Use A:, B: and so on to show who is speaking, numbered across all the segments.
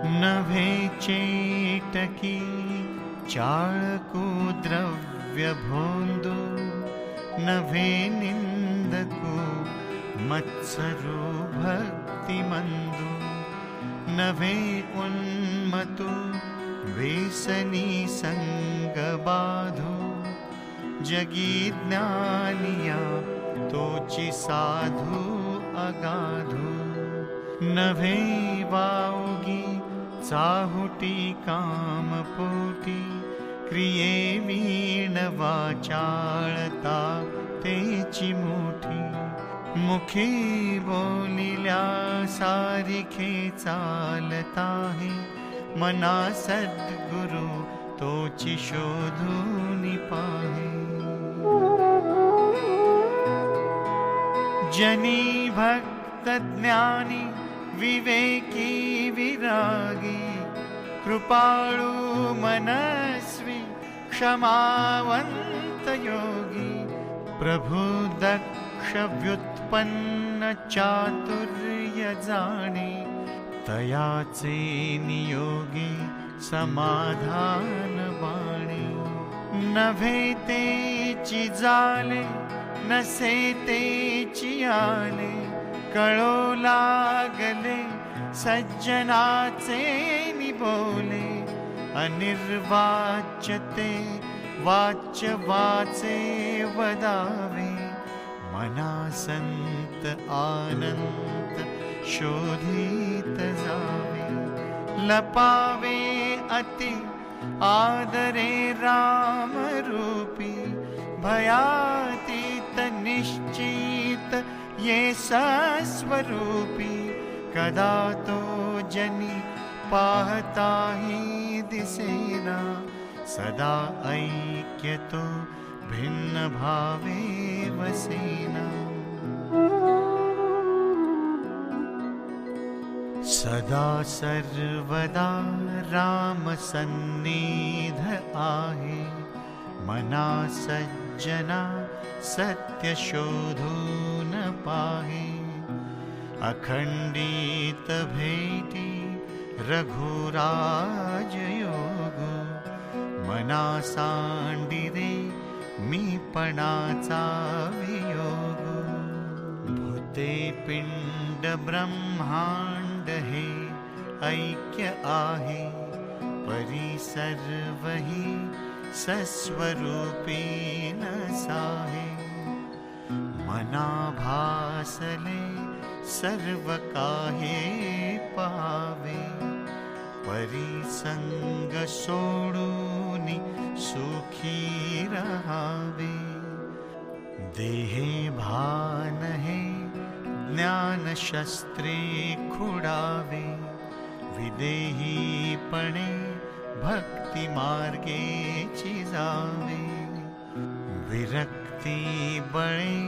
A: नभे चेटकी चाळकू द्रव्य भोंदू, नभे निंदकू मत्सरू भक्ति मंदू, नभे उन्मतू वेसनी संग बाधू, जगी ज्ञानिया तोची साधू अगाधू, नभे वावगी चाहुटी कामपोटी, क्रिये वीण वाचाळता तेची मोठी, मुखी बोलिल्या सारिखे चालताहे, मना सद्गुरु तोची शोधूनि पाहे। जनी भक्त ज्ञानी विवेकी विरागी, कृपाळु मनस्वी क्षमावंत योगी, प्रभु दक्ष व्युत्पन्न चातुर्य जाणे, तयाचे नियोगे समाधान बाणे, नभे तेची जाले नसे तेची आले, कळो लागले सज्जनाचे निबोले, अनिर्वाच्य ते वाच्य वाचे वदावे, मना संत आनंद शोधित जावे, लपावे अति आदरे राम रूपी, भयातीत निश्चित ये सस्वरूपी, कदा तो जनी पाहता ही दिसेना, सदा ऐक्य तो भिन्न भावे वसेना, सदा सर्वदा राम सन्निध आहे, मना सज्जना सत्य शोधून पाहे, अखंडित भेटी रघुराज योग, मना सांडिरे मीपणाचा वियोग, भूते पिंड ब्रह्मांड हे ऐक्य आहे, परी सर्वही सस्वरूपी नसाहे, मना भासले सर्व काहे पावे, परिसंग सोडूनि सुखी रहावे, देहे भान हे ज्ञान शस्त्रे खुडावे, विदेहीपणे भक्ति मार्गे चिजावे, विरक्ति बळे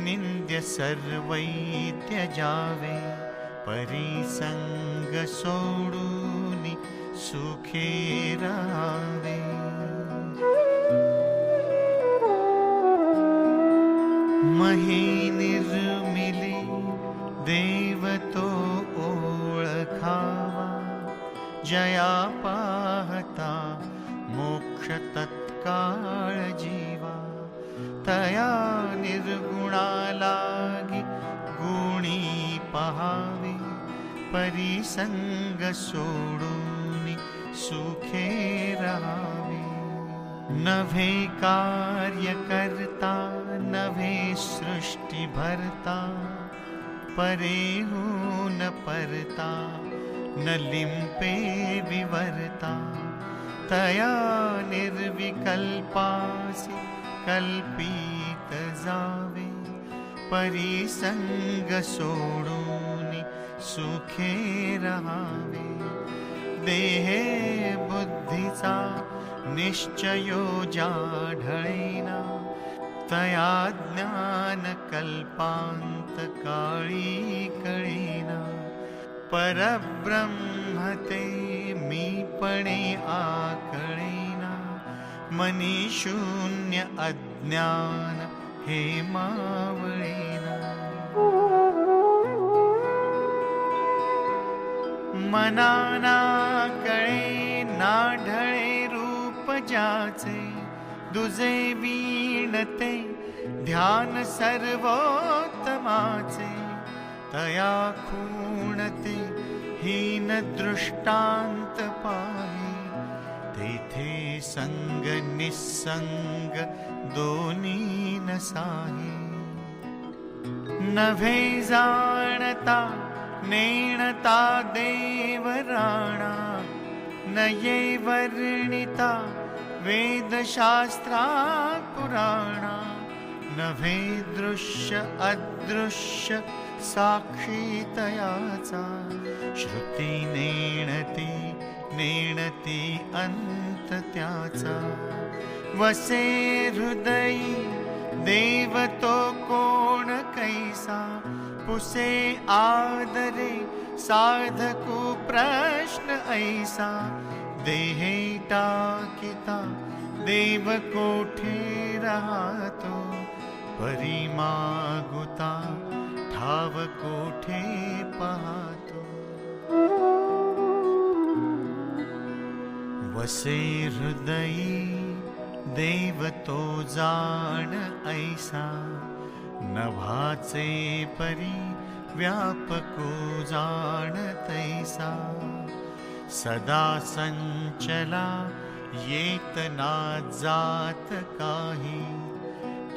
A: निंद्य सर्वै त्यजावे, परिसंग सोडूनि सुखे राहावे, मही निर्मिली देव तो ओळखावा, जया पाहता मोक्ष तत्काळ जीवा, तया निर्गुणा लागी गुणी पहावे, परिसंग सोडूनि सुखे राहावे, नभे कार्य करता नभे सृष्टि भरता, परेहून परता न लिंपे विवर्ता, तया निर्विकल्पासि कल्पित जावे, परिसंग सोडूनि सुखे रहावे, देहे बुद्धीचा निश्चयो जाढळेना, तया ज्ञान कल्पांत काळी कळेना, परब्रह्म ते मीपणे आकळेना, मनी शून्य अज्ञान हे मावळेना, मनाना कळे ना ढळे रूप ज्याचे, दुजे वीणते ध्यान सर्वोत्तमाचे, तया खूणते हीन दृष्टांत पाहे, तेथे संग निसंग दोन्ही नसाहे. नभे जाणता नेणता देवराणा, नये वर्णिता वेदशास्त्रात् पुराणा, नभे दृश्य अदृश्य साक्षी तयाचा, श्रुती नेणती अंत त्याचा. वसे हृदयी देव तो कोण कैसा, पुसे आदरे साधकु प्रश्न ऐसा, देहे टाकिता देव कोठे राहतो, परिमागुता ठाव कोठे पाहतो. वसे हृदयी देव तो जाण ऐसा, नभाचे परी व्यापको जाण तैसा. सदा संचला येतना जात काही,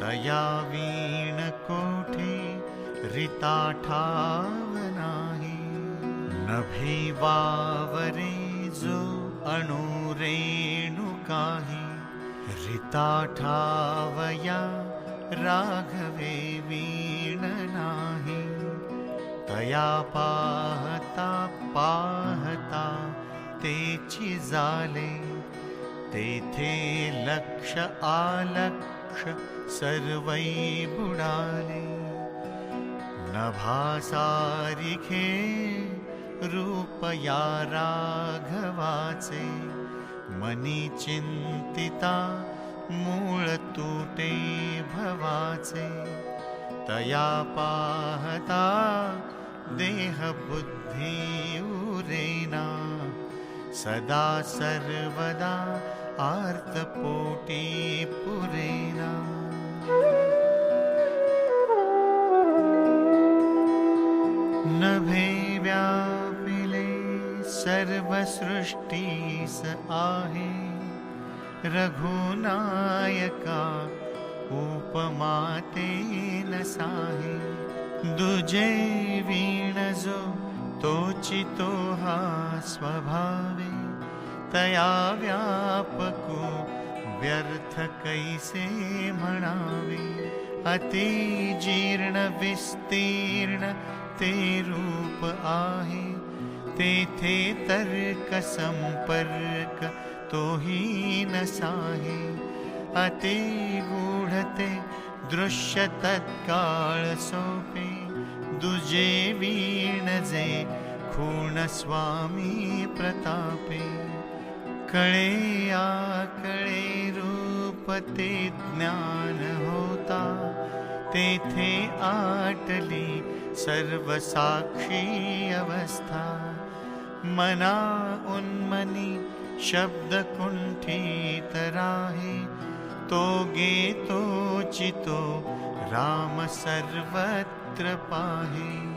A: तया वीण कोठे रिता ठाव नाही. नभी वावरे जो अणुरेणु काही, रिता ठावया राघवे वीण नाही. तया पाहता पाहता तेची जाले, तेथे लक्ष आलक्ष सर्वै बुडाले. नभासारिखे रूप या राघवाचे, मनी चिंतिता मूळ तुटे भवाचे. तया पाहता देह बुद्धी उरेना, सदा सर्वदा आर्त पोटी पुरेना. नभे व्यापिले सर्व सृष्टीस आहे, रघुनायका उपमाते नसाहे. दुजे वीण जो तोचितो हा स्वभावे, तया व्यापको व्यर्थ कैसे म्हणावे. अति जीर्ण विस्तीर्ण ते रूप आहे, तेथे तर्क संपर्क तोही नसाहे. अति गूढते दृश्य तत्काळ सोपे, दुजे वीण जे खूण स्वामी प्रतापे. कळे आकळे रूप ते ज्ञान होता, तेथे आटली सर्व साक्षी अवस्था. मना उन्मनी शब्द कुंठित राहे, तो गे तो चितो राम सर्वत्र पाहे.